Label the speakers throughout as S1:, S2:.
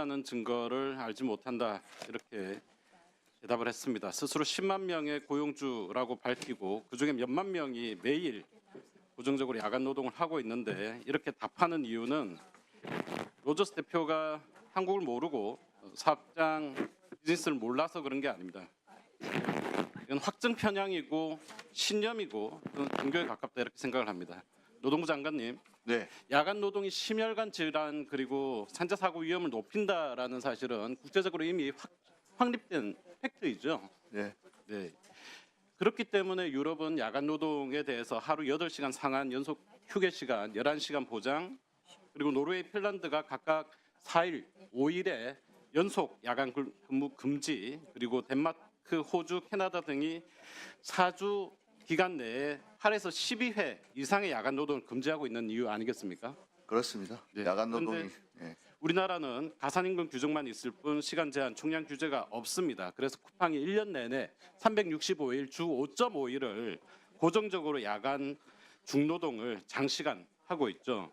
S1: 있다는 증거를 알지 못한다 이렇게 대답을 했습니다. 스스로 10만 명의 고용주라고 밝히고 그중에 몇만 명이 매일 고정적으로 야간 노동을 하고 있는데 이렇게 답하는 이유는 로저스 대표가 한국을 모르고 사업장 비즈니스를 몰라서 그런 게 아닙니다. 이건 확증 편향이고 신념이고 종교에 가깝다 이렇게 생각을 합니다. 노동부 장관님,
S2: 네,
S1: 야간 노동이 심혈관 질환 그리고 산재 사고 위험을 높인다라는 사실은 국제적으로 이미 확립된 팩트이죠.
S2: 네,
S1: 네. 그렇기 때문에 유럽은 야간 노동에 대해서 하루 8시간 상한 연속 휴게 시간, 11시간 보장, 그리고 노르웨이, 핀란드가 각각 4일, 5일에 연속 야간 근무 금지, 그리고 덴마크, 호주, 캐나다 등이 4주 기간 내에 8에서 12회 이상의 야간 노동을 금지하고 있는 이유 아니겠습니까?
S2: 그렇습니다.
S1: 네.
S2: 야간 노동이
S1: 그런데
S2: 예.
S1: 우리나라는 가산임금 규정만 있을 뿐 시간 제한, 총량 규제가 없습니다. 그래서 쿠팡이 1년 내내 365일 주 5.5일을 고정적으로 야간 중노동을 장시간 하고 있죠.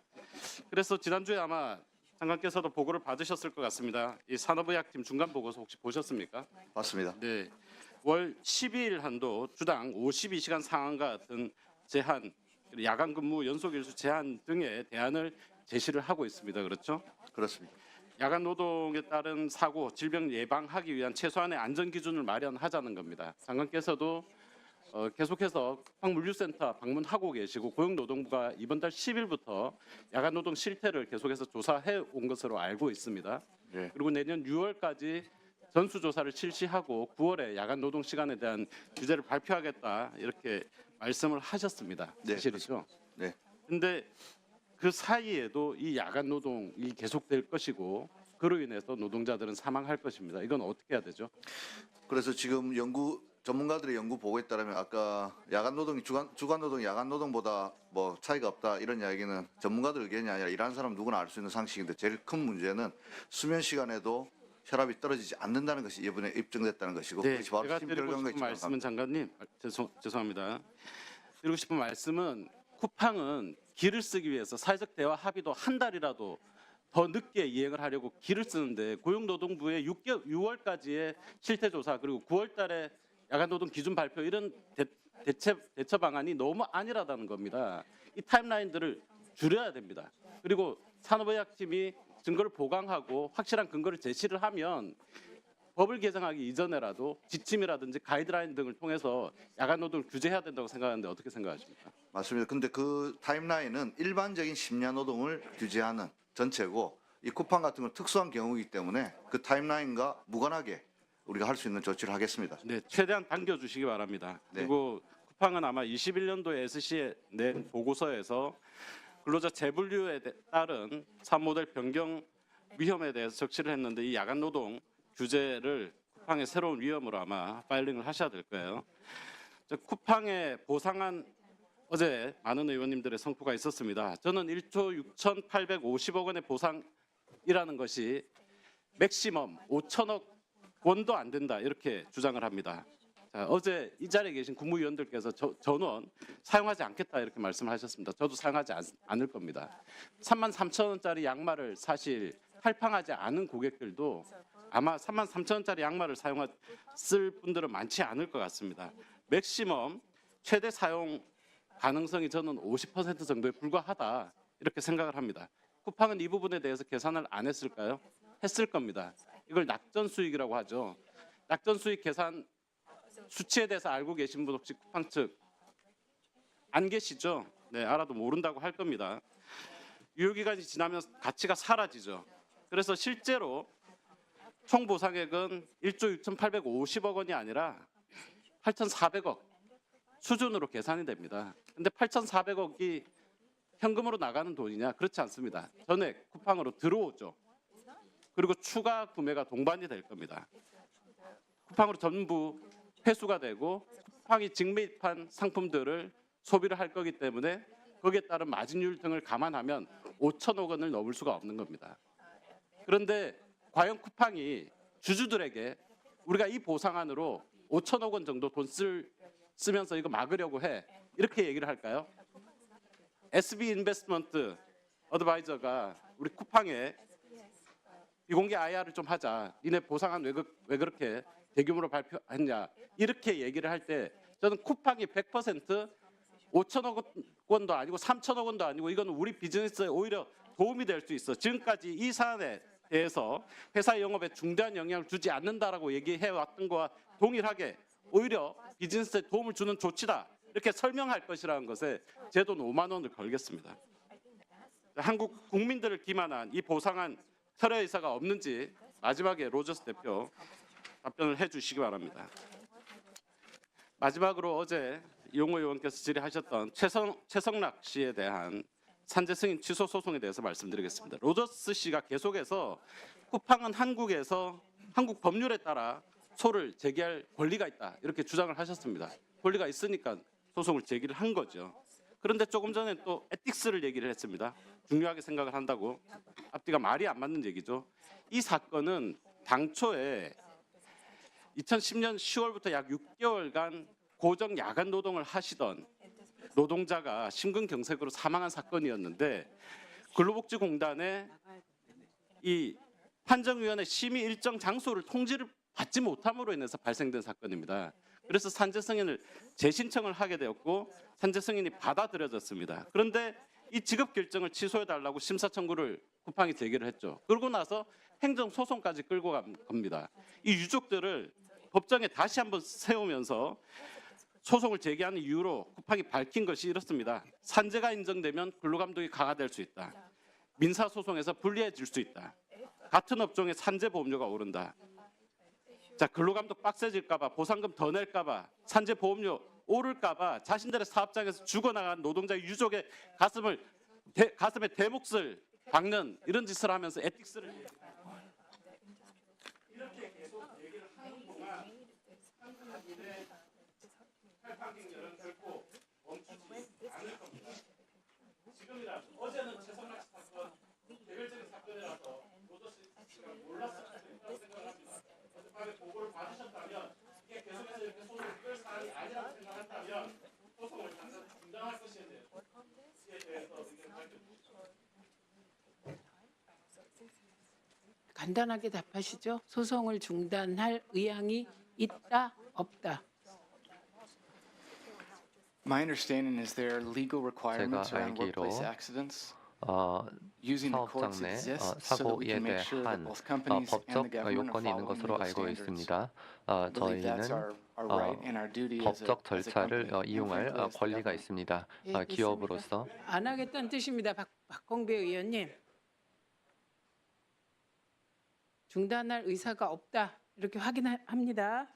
S1: 그래서 지난주에 아마 장관께서도 보고를 받으셨을 것 같습니다. 이 산업의학팀 중간 보고서 혹시 보셨습니까?
S2: 맞습니다.
S1: 네. 월 12일 한도 주당 52시간 상한과 같은 제한, 야간 근무 연속 일수 제한 등의 대안을 제시를 하고 있습니다. 그렇죠?
S2: 그렇습니다.
S1: 야간 노동에 따른 사고, 질병 예방하기 위한 최소한의 안전 기준을 마련하자는 겁니다. 장관께서도 계속해서 쿠팡 물류센터 방문하고 계시고 고용노동부가 이번 달 10일부터 야간 노동 실태를 계속해서 조사해 온 것으로 알고 있습니다.
S2: 네.
S1: 그리고 내년 6월까지 전수조사를 실시하고 9월에 야간 노동 시간에 대한 규제를 발표하겠다 이렇게 말씀을 하셨습니다.
S2: 네,
S1: 사실이죠.
S2: 네.
S1: 근데 그 사이에도 이 야간 노동이 계속될 것이고 그로 인해서 노동자들은 사망할 것입니다. 이건 어떻게 해야 되죠?
S2: 그래서 지금 전문가들의 연구 보고에 따르면 아까 야간 노동이 주간 노동이 야간 노동보다 뭐 차이가 없다 이런 이야기는 전문가들 의견이 아니라 일하는 사람 누구나 알 수 있는 상식인데 제일 큰 문제는 수면 시간에도 혈압이 떨어지지 않는다는 것이 이번에 입증됐다는 것이고
S1: 네,
S2: 그것이 바로
S1: 제가 드리고
S2: 심혈관계
S1: 싶은 말씀은 장관님, 죄송합니다. 드리고 싶은 말씀은 쿠팡은 길을 쓰기 위해서 사회적 대화 합의도 한 달이라도 더 늦게 이행을 하려고 길을 쓰는데 고용노동부의 6월까지의 실태조사 그리고 9월달에 야간노동 기준 발표 이런 대처 방안이 너무 안일하다는 겁니다. 이 타임라인들을 줄여야 됩니다. 그리고 산업의학팀이 증거를 보강하고 확실한 근거를 제시를 하면 법을 개정하기 이전에라도 지침이라든지 가이드라인 등을 통해서 야간 노동을 규제해야 된다고 생각하는데 어떻게 생각하십니까?
S2: 맞습니다. 근데 그 타임라인은 일반적인 심야 노동을 규제하는 전체고 이 쿠팡 같은 건 특수한 경우이기 때문에 그 타임라인과 무관하게 우리가 할 수 있는 조치를 하겠습니다.
S1: 네, 최대한 당겨주시기 바랍니다.
S2: 네.
S1: 그리고 쿠팡은 아마 21년도에 SC에 낸 보고서에서 근로자 재분류에 따른 사업모델 변경 위험에 대해서 적시를 했는데 이 야간 노동 규제를 쿠팡의 새로운 위험으로 아마 파일링을 하셔야 될 거예요. 쿠팡의 보상안 어제 많은 의원님들의 성토가 있었습니다. 저는 1조 6,850억 원의 보상이라는 것이 맥시멈 5천억 원도 안 된다 이렇게 주장을 합니다. 자, 어제 이 자리에 계신 국무위원들께서 전원 사용하지 않겠다 이렇게 말씀하셨습니다. 저도 사용하지 않을 겁니다. 33,000원짜리 양말을 사실 할팡하지 않은 고객들도 아마 33,000원짜리 양말을 쓸 분들은 많지 않을 것 같습니다. 맥시멈 최대 사용 가능성이 저는 50% 정도에 불과하다 이렇게 생각을 합니다. 쿠팡은 이 부분에 대해서 계산을 안 했을까요? 했을 겁니다. 이걸 낙전 수익이라고 하죠. 낙전 수익 계산 수치에 대해서 알고 계신 분 혹시 쿠팡 측 안 계시죠? 네, 알아도 모른다고 할 겁니다. 유효기간이 지나면 가치가 사라지죠. 그래서 실제로 총 보상액은 1조 6,850억 원이 아니라 8,400억 수준으로 계산이 됩니다. 근데 8,400억이 현금으로 나가는 돈이냐? 그렇지 않습니다. 전액 쿠팡으로 들어오죠. 그리고 추가 구매가 동반이 될 겁니다. 쿠팡으로 전부 회수가 되고 쿠팡이 직매입한 상품들을 소비를 할 거기 때문에 거기에 따른 마진율 등을 감안하면 5천억 원을 넘을 수가 없는 겁니다. 그런데 과연 쿠팡이 주주들에게 우리가 이 보상안으로 5천억 원 정도 돈 쓰면서 이거 막으려고 해 이렇게 얘기를 할까요? SB 인베스트먼트 어드바이저가 우리 쿠팡에 비공개 IR을 좀 하자. 니네 보상안 왜 그렇게 대규모로 발표했냐. 이렇게 얘기를 할 때 저는 쿠팡이 100% 5천억 원도 아니고 3천억 원도 아니고 이건 우리 비즈니스에 오히려 도움이 될 수 있어. 지금까지 이 사안에 대해서 회사 영업에 중대한 영향을 주지 않는다라고 얘기해 왔던 거와 동일하게 오히려 비즈니스에 도움을 주는 조치다. 이렇게 설명할 것이라는 것에 제 돈 5만 원을 걸겠습니다. 한국 국민들을 기만한 이 보상안 철회 의사가 없는지 마지막에 로저스 대표 답변을 해주시기 바랍니다. 마지막으로 어제 이용호 의원께서 질의하셨던 최성락 씨에 대한 산재 승인 취소 소송에 대해서 말씀드리겠습니다. 로저스 씨가 계속해서 쿠팡은 한국에서 한국 법률에 따라 소를 제기할 권리가 있다 이렇게 주장을 하셨습니다. 권리가 있으니까 소송을 제기를 한 거죠. 그런데 조금 전에 또 에틱스를 얘기를 했습니다. 중요하게 생각을 한다고. 앞뒤가 말이 안 맞는 얘기죠. 이 사건은 당초에 2010년 10월부터 약 6개월간 고정 야간 노동을 하시던 노동자가 심근경색으로 사망한 사건이었는데 근로복지공단의 이 판정위원회 심의 일정 장소를 통지를 받지 못함으로 인해서 발생된 사건입니다. 그래서 산재 승인을 재신청을 하게 되었고 산재 승인이 받아들여졌습니다. 그런데 이 지급 결정을 취소해달라고 심사 청구를 쿠팡이 제기를 했죠. 그러고 나서 행정소송까지 끌고 갑니다. 이 유족들을 법정에 다시 한번 세우면서 소송을 제기하는 이유로 쿠팡이 밝힌 것이 이렇습니다. 산재가 인정되면 근로감독이 강화될 수 있다. 민사소송에서 불리해질 수 있다. 같은 업종에 산재 보험료가 오른다. 자, 근로감독 빡세질까봐 보상금 더 낼까봐 산재 보험료 오를까봐 자신들의 사업장에서 죽어나간 노동자 유족의 가슴에 대몫을 박는 이런 짓을 하면서 에틱스를 이렇게 계속 얘기를 하는 동안 한국인의 탈판객렬은 결코 멈추지 않을 겁니다. 지금이라도 어제는 최성락 씨 사건 개별적인 사건이라서 로저스 씨가 몰랐을 수도 있다고 생각을 합니다. 어젯밤에 보고를 받으셨다면 이게 계속해서 이렇게 소송을 끌 사안이 아니라고 생각한다면 소송을 당장 중단할 것이에 대해서 의견을 밝혀주시죠.
S3: 간단하게 답하시죠. 소송을 중단할 의향이 있다, 없다.
S4: My understanding is there are legal requirements around workplace accidents. Using the courts
S5: 사업장 내
S4: exists so that we
S5: 사고에
S4: can make sure that
S5: 대한
S4: both companies and
S5: 법적
S4: the government are
S5: 요건이 있는
S4: following
S5: 것으로
S4: legal
S5: 알고
S4: standards.
S5: 있습니다.
S4: I believe that's
S5: 저희는
S4: our right and our duty as a
S5: 법적 절차를
S4: company and
S5: 이용할
S4: frankly as the
S5: 권리가
S4: government.
S5: 있습니다.
S3: 예,
S5: 기업으로서
S3: 안 하겠다는 뜻입니다. 박홍배 의원님. 중단할 의사가 없다. 이렇게 확인합니다.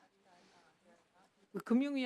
S3: 금융위원